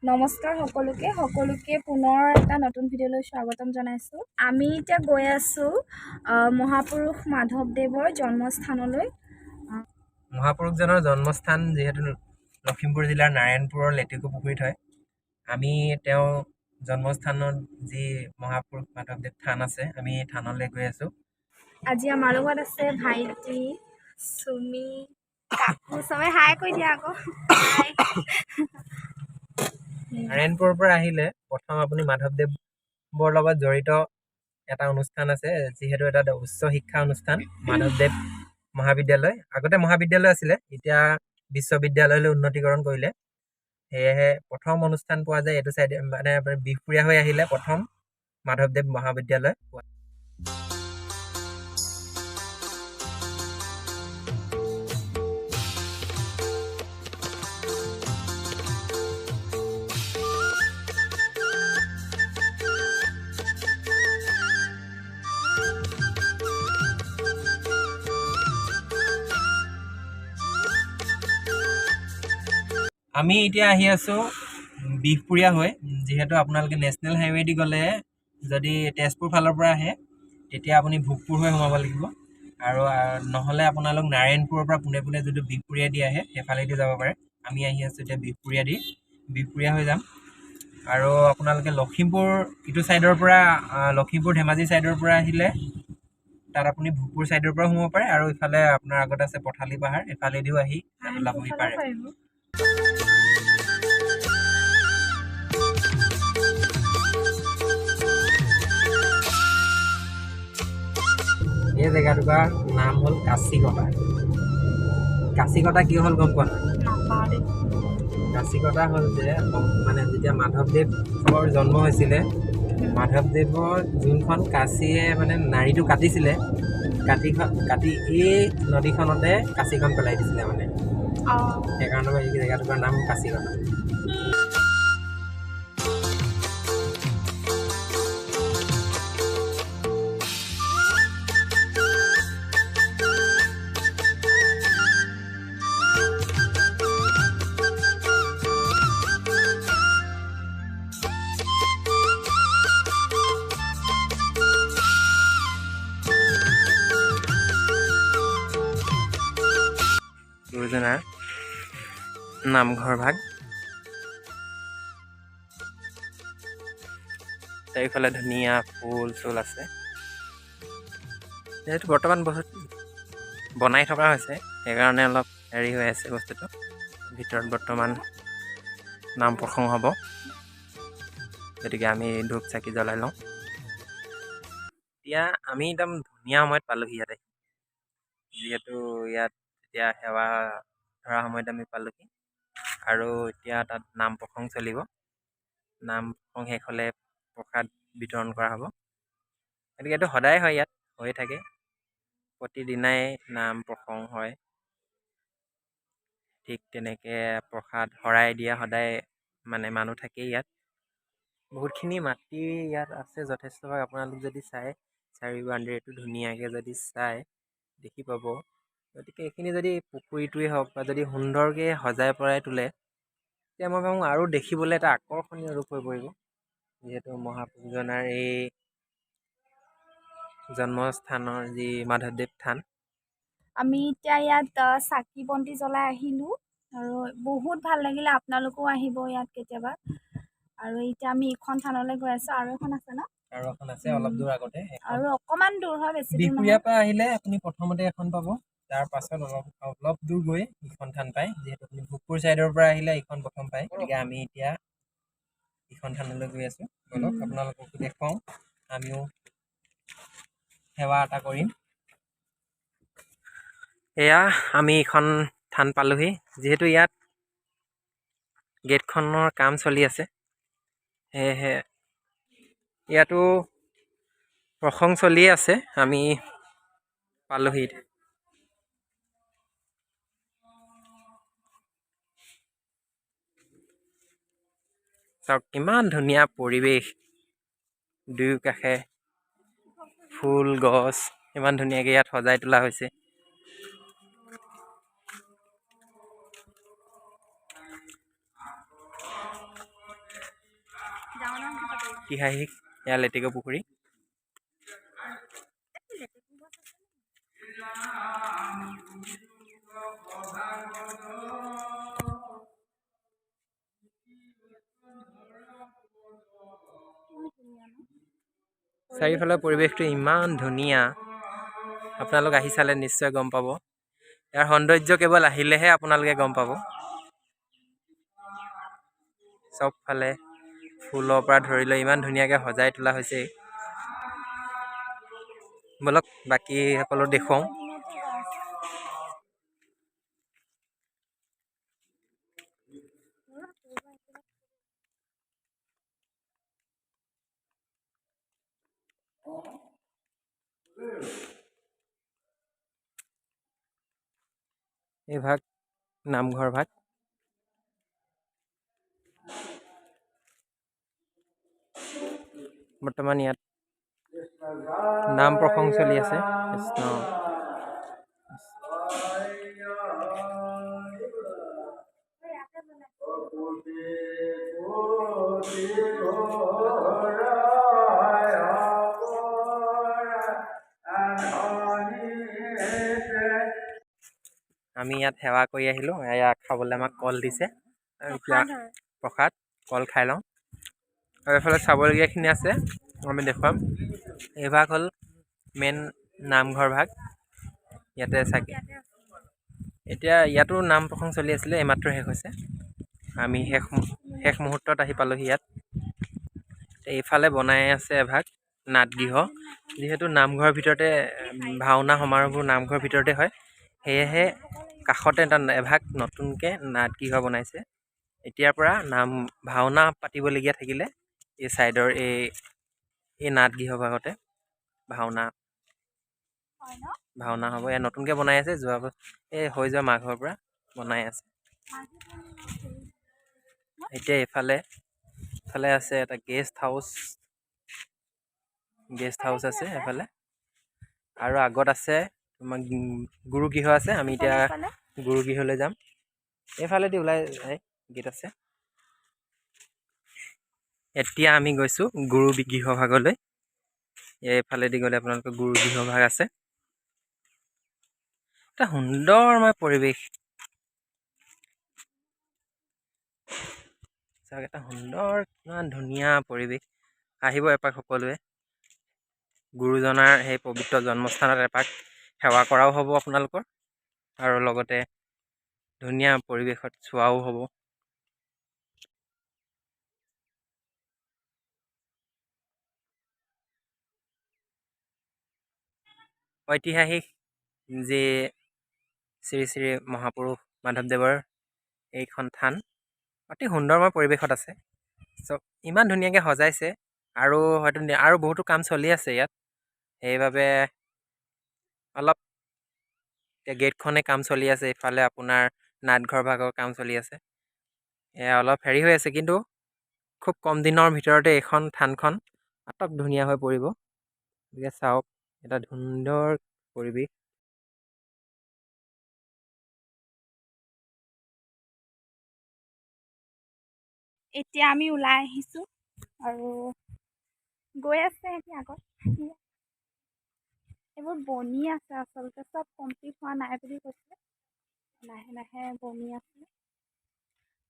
নমস্কাৰ সকলোকে পুনৰ এটা নতুন ভিডিঅ'লৈ স্বাগতম জনাইছোঁ। আমি এতিয়া গৈ আছোঁ মহাপুৰুষ মাধৱদেৱৰ জন্মস্থানলৈ। মহাপুৰুষজনৰ জন্মস্থান যিহেতু লখিমপুৰ জিলাৰ নাৰায়ণপুৰৰ লেটেকু পুখুৰীত হয়। আমি তেওঁ জন্মস্থানত যি মহাপুৰুষ মাধৱদেৱ থান আছে, আমি থানলৈ গৈ আছোঁ। আজি আমাৰ লগত আছে ভাইটি, চুমি, কাকু, চবে হাই কৈ দিয়া আকৌ। নাৰায়ণপুৰৰ পৰা আহিলে প্ৰথম আপুনি মাধৱদেৱৰ লগত জড়িত এটা অনুষ্ঠান আছে, যিহেতু এটা উচ্চ শিক্ষা অনুষ্ঠান মাধৱদেৱ মহাবিদ্যালয়। আগতে মহাবিদ্যালয় আছিলে, এতিয়া বিশ্ববিদ্যালয়লৈ উন্নতিকৰণ কৰিলে। সেয়েহে প্ৰথম অনুষ্ঠান পোৱা যায় এইটো চাইডে, মানে বিহপুৰীয়া হৈ আহিলে প্ৰথম মাধৱদেৱ মহাবিদ্যালয় পোৱা। আমি এতিয়া আহি আছোঁ বিহপুৰীয়া হৈ। যিহেতু আপোনালোকে নেশ্যনেল হাইৱে' দি গ'লে যদি তেজপুৰ ফালৰ পৰা আহে তেতিয়া আপুনি ভোগপুৰ হৈ সোমাব লাগিব, আৰু নহ'লে আপোনালোক নাৰায়ণপুৰৰ পৰা পোনে পোনে যদি বিহপুৰীয়া দি আহে সেইফালেদি যাব পাৰে। আমি আহি আছোঁ এতিয়া বিহপুৰীয়া হৈ যাম। আৰু আপোনালোকে লখিমপুৰ ইটো ছাইডৰ পৰা লখিমপুৰ ধেমাজি ছাইডৰ পৰা আহিলে তাত আপুনি ভোগপুৰ ছাইডৰ পৰা সোমাব পাৰে, আৰু ইফালে আপোনাৰ আগত আছে পথালি পাহাৰ, এফালেদিও আহি ওলাবহি পাৰে। এই জেগাটুকুৰাৰ নাম হ'ল কাচিকটা। কাচিকটা কি হ'ল গম পোৱা নাই? কাচিকটা হ'ল যে মানে যেতিয়া মাধৱদেৱৰ জন্ম হৈছিলে, মাধৱদেৱৰ যোনখন কাচিয়ে মানে নাড়ীটো কাটিছিলে, কাটি এই নদীখনতে কাচিখন পেলাই দিছিলে মানে। সেইকাৰণে এই জেগাটুকুৰাৰ নাম কাচিকটা। গুৰুজনাৰ নামঘৰ ভাগ। চাৰিওফালে ধুনীয়া ফুল চুল আছে। যিহেতু বৰ্তমান বহুত বনাই থকা হৈছে, সেইকাৰণে অলপ হেৰি হৈ আছে বস্তুটো। ভিতৰত বৰ্তমান নাম প্ৰসংগ হ'ব, গতিকে আমি ধূপ চাকি জ্বলাই লওঁ। এতিয়া আমি একদম ধুনীয়া সময়ত পালোহি ইয়াতে, যিহেতু ইয়াত এতিয়া সেৱা ধৰা সময়ত আমি পালোহি, আৰু এতিয়া তাত নাম প্ৰসংগ চলিব। নাম প্ৰসংগ শেষ হ'লে প্ৰসাদ বিতৰণ কৰা হ'ব। গতিকে এইটো সদায় হয়, ইয়াত হৈয়ে থাকে, প্ৰতিদিনাই নাম প্ৰসংগ হয়। ঠিক তেনেকৈ প্ৰসাদ শৰাই দিয়া সদায় মানে মানুহ থাকেই ইয়াত। বহুতখিনি মাটি ইয়াত আছে যথেষ্ট ভাগ। আপোনালোক যদি চাই চাৰি বাউণ্ডেৰীটো ধুনীয়াকৈ যদি চাই দেখি পাব। গতিকে এইখিনি যদি পুখুৰীটোৱে হওক বা যদি সুন্দৰকৈ সজাই পৰাই তোলে, তেতিয়া মই ভাবোঁ আৰু দেখিবলৈ এটা আকৰ্ষণীয় ৰূপ হৈ পৰিব। যিহেতু মহাপুৰুষজনাৰ এই জন্মস্থানৰ যি মাধৱদেৱ থান। আমি এতিয়া ইয়াত চাকি বন্তি জ্বলাই আহিলোঁ, আৰু বহুত ভাল লাগিলে। আপোনালোকেও আহিব ইয়াত কেতিয়াবা। আৰু এতিয়া আমি ইখন থানলৈ গৈ আছোঁ, আৰু এখন আছে ন? আৰু এখন আছে অলপ দূৰ আগতে, আৰু অকণমান দূৰ হয়, বেছি দূৰ বিহপুৰীয়াৰ পৰা আহিলে আপুনি প্ৰথমতে এখন পাব, তাৰ পাছত অলপ দূৰ গৈ ইখন থান পায়। যিহেতু আপুনি ভোগপুৰ ছাইডৰ পৰা আহিলে ইখন প্ৰথম পায়, গতিকে আমি এতিয়া ইখন থানলৈ গৈ আছোঁ। বলক আপোনালোককো দেখুৱাওঁ, আমিও সেৱা এটা কৰিম। এয়া আমি ইখন থান পালোহি। যিহেতু ইয়াত গেটখনৰ কাম চলি আছে, সেয়েহে ইয়াতো প্ৰসংগ চলিয়ে আছে। আমি পালোহি। চাওক কিমান ধুনীয়া পৰিৱেশ, দুয়োকাষে ফুল গছ ইমান ধুনীয়াকৈ ইয়াত সজাই তোলা হৈছে। ঐতিহাসিক এয়া লেটেকু পুখুৰী। চাৰিওফালৰ পৰিৱেশটো ইমান ধুনীয়া, আপোনালোক আহি চালে নিশ্চয় গম পাব। ইয়াৰ সৌন্দৰ্য কেৱল আহিলেহে আপোনালোকে গম পাব। চবফালে ফুলৰ পৰা ধৰি লৈ ইমান ধুনীয়াকৈ সজাই তোলা হৈছে। বলক বাকী সকলো দেখুৱাওঁ। এই ভাগ নামঘৰ ভাগ। বৰ্তমান ইয়াত নাম প্ৰসংগ চলি আছে। কৃষ্ণ আমি ইয়াত সেৱা কৰি আহিলোঁ। এয়া খাবলৈ আমাক কল দিছে, প্ৰসাদ কল খাই লওঁ। আৰু এইফালে চাবলগীয়াখিনি আছে, আমি দেখুৱাম। এই ভাগ হ'ল মেইন নামঘৰ ভাগ। ইয়াতে চাগে এতিয়া ইয়াতো নাম প্ৰসংগ চলি আছিলে, এইমাত্ৰ শেষ হৈছে। আমি শেষ মুহূৰ্তত আহি পালোঁহি ইয়াত। এইফালে বনাই আছে এভাগ নাটগৃহ। যিহেতু নামঘৰৰ ভিতৰতে ভাওনা সমাৰোহবোৰ নামঘৰৰ ভিতৰতে হয়, সেয়েহে কাষতে এভাগ নতুনকৈ নাটগৃহ বনাইছে। এতিয়াৰ পৰা ভাওনা পাতিবলগীয়া থাকিলে এই ছাইডৰ এই নাটগৃহ ভাগতে ভাওনা হ'ব। এয়া নতুনকৈ বনাই আছে, এই হৈ যোৱা মাঘৰ পৰা বনাই আছে। এতিয়া এইফালে আছে এটা গেষ্ট হাউচ আছে এফালে। আৰু আগত আছে তোমাৰ গুৰুগৃহ আছে। আমি এতিয়া গুৰুগৃহলৈ যাম। এইফালেদি ওলাই যায় গেট আছে। এতিয়া আমি গৈছোঁ গুৰুগৃহ ভাগলৈ। এইফালেদি গ'লে আপোনালোকৰ গুৰুগৃহ ভাগ আছে। এটা সুন্দৰময় পৰিৱেশ, চাওক এটা সুন্দৰ ইমান ধুনীয়া পৰিৱেশ। আহিব এপাক সকলোৱে। গুৰুজনাৰ সেই পবিত্ৰ জন্মস্থানত এপাক সেৱা কৰাও হ'ব আপোনালোকৰ, আৰু লগতে ধুনীয়া পৰিৱেশত চোৱাও হ'ব। ঐতিহাসিক যি শ্ৰী শ্ৰী মহাপুৰুষ মাধৱদেৱৰ এইখন থান অতি সুন্দৰময় পৰিৱেশত আছে। চ' ইমান ধুনীয়াকৈ সজাইছে, আৰু হয়তো আৰু বহুতো কাম চলি আছে ইয়াত। সেইবাবে অলপ এতিয়া গেটখনে কাম চলি আছে। ইফালে আপোনাৰ নাটঘৰ ভাগৰ কাম চলি আছে। এয়া অলপ হেৰি হৈ আছে, কিন্তু খুব কম দিনৰ ভিতৰতে এইখন থানখন আটক ধুনীয়া হৈ পৰিব। গতিকে চাওক এটা সুন্দৰ পৰিৱেশ। এতিয়া আমি ওলাই আহিছোঁ আৰু গৈ আছে এতিয়া আগত। এইবোৰ বনি আছে, আচলতে চব কমপ্লিট হোৱা নাই বুলি কৈছে। লাহে লাহে বনি আছে।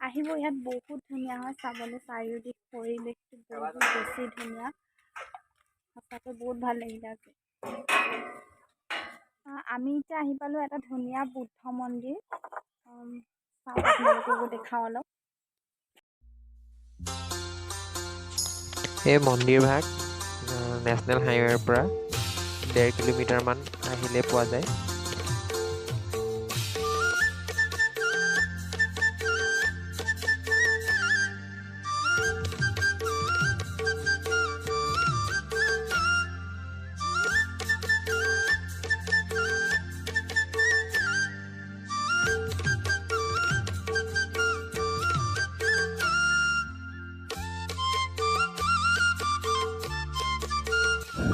আহিব, ইয়াত বহুত ধুনীয়া হয় চাবলৈ। চাৰিওদিশ পৰিৱেশটো বহুত বেছি ধুনীয়া। সঁচাকৈ বহুত ভাল লাগিলে আজি। আমি এতিয়া আহি পালোঁ এটা ধুনীয়া বুদ্ধ মন্দিৰ। আপোনালোককো দেখাওঁ অলপ। এই মন্দিৰ ভাগ নেশ্যনেল হাইৱেৰ পৰা 1.5 কিলোমিটাৰমান আহিলে পোৱা যায়।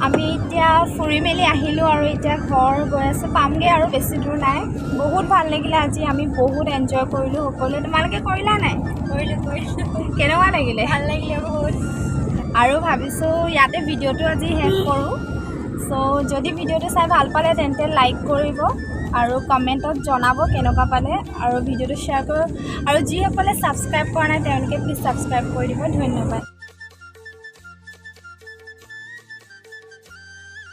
আমি এতিয়া ফুৰি মেলি আহিলোঁ আৰু এতিয়া ঘৰ গৈ আছোঁ। পামগৈ আৰু বেছি দূৰ নাই। বহুত ভাল লাগিলে আজি, আমি বহুত এনজয় কৰিলোঁ সকলোৱে। তোমালোকে কৰিলা নাই? কৰিলোঁ। কেনেকুৱা লাগিলে? ভাল লাগিলে বহুত। আৰু ভাবিছোঁ ইয়াতে ভিডিঅ'টো আজি শেষ কৰোঁ। চ' যদি ভিডিঅ'টো চাই ভাল পালে তেন্তে লাইক কৰিব আৰু কমেণ্টত জনাব কেনেকুৱা পালে আৰু ভিডিঅ'টো শ্বেয়াৰ কৰিব আৰু যিসকলে ছাবস্ক্ৰাইব কৰা নাই তেওঁলোকে প্লিজ ছাবস্ক্ৰাইব কৰি দিব। ধন্যবাদ।